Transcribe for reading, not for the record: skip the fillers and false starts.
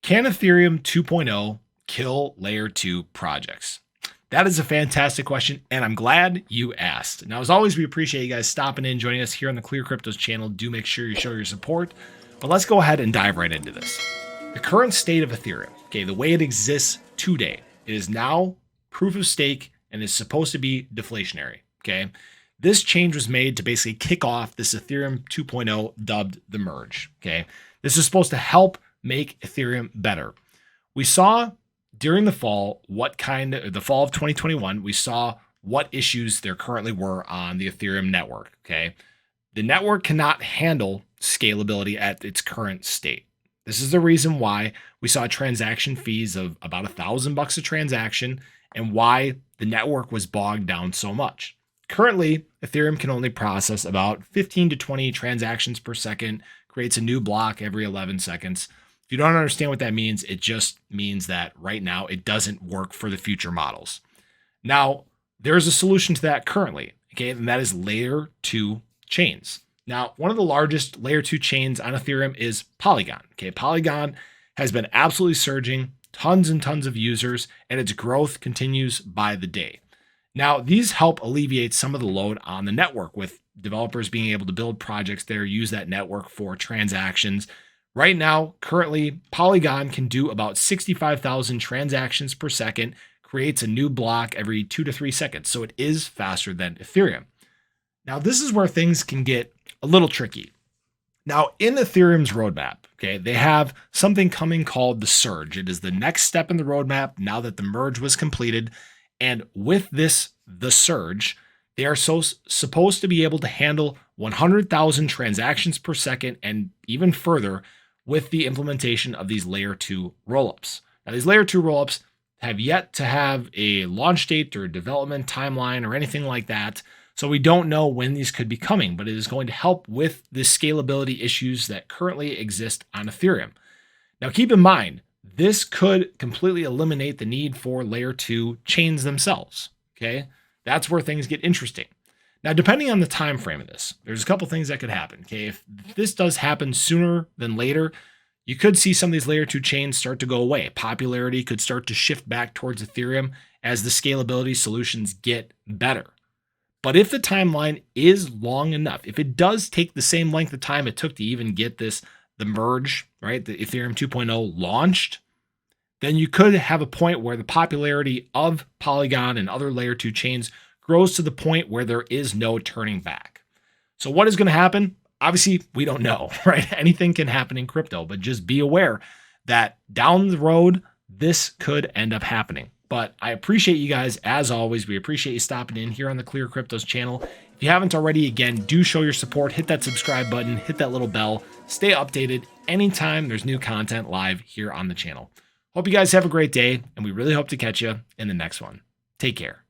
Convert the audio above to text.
Can Ethereum 2.0 kill layer 2 projects? That is a fantastic question, and I'm glad you asked. Now, as always, we appreciate you guys stopping in, joining us here on the ClearCryptos channel. Do make sure you show your support. But let's go ahead and dive right into this. The current state of Ethereum, okay, the way it exists today, it is now proof of stake and is supposed to be deflationary, okay? This change was made to basically kick off this Ethereum 2.0 dubbed the merge, okay? This is supposed to help make Ethereum better. We saw during the fall the fall of 2021, we saw what issues there currently were on the Ethereum network, okay? The network cannot handle scalability at its current state. This is the reason why we saw transaction fees of about $1,000 a transaction and why the network was bogged down so much. Currently, Ethereum can only process about 15 to 20 transactions per second, creates a new block every 11 seconds. If you don't understand what that means, it just means that right now it doesn't work for the future models. Now, there's a solution to that currently, okay, and that is layer 2 chains. Now, one of the largest layer 2 chains on Ethereum is Polygon. Okay, Polygon has been absolutely surging, tons and tons of users, and its growth continues by the day. Now, these help alleviate some of the load on the network with developers being able to build projects there, use that network for transactions. Right now, currently, Polygon can do about 65,000 transactions per second, creates a new block every 2 to 3 seconds. So it is faster than Ethereum. Now, this is where things can get a little tricky. Now, in Ethereum's roadmap, okay, they have something coming called the surge. It is the next step in the roadmap now that the merge was completed. And with this, the surge, they are supposed to be able to handle 100,000 transactions per second and even further with the implementation of these layer 2 rollups. Now, these layer 2 rollups have yet to have a launch date or development timeline or anything like that. So we don't know when these could be coming, but it is going to help with the scalability issues that currently exist on Ethereum. Now, keep in mind, this could completely eliminate the need for layer 2 chains themselves, okay? That's where things get interesting. Now, depending on the time frame of this, there's a couple things that could happen. Okay, if this does happen sooner than later, you could see some of these layer 2 chains start to go away. Popularity could start to shift back towards Ethereum as the scalability solutions get better. But if the timeline is long enough, if it does take the same length of time it took to even get the merge, right, the Ethereum 2.0 launched, then you could have a point where the popularity of Polygon and other layer 2 chains grows to the point where there is no turning back. So what is going to happen? Obviously, we don't know, right? Anything can happen in crypto, but just be aware that down the road, this could end up happening. But I appreciate you guys, as always. We appreciate you stopping in here on the ClearCryptos channel. If you haven't already, again, do show your support. Hit that subscribe button, hit that little bell. Stay updated anytime there's new content live here on the channel. Hope you guys have a great day, and we really hope to catch you in the next one. Take care.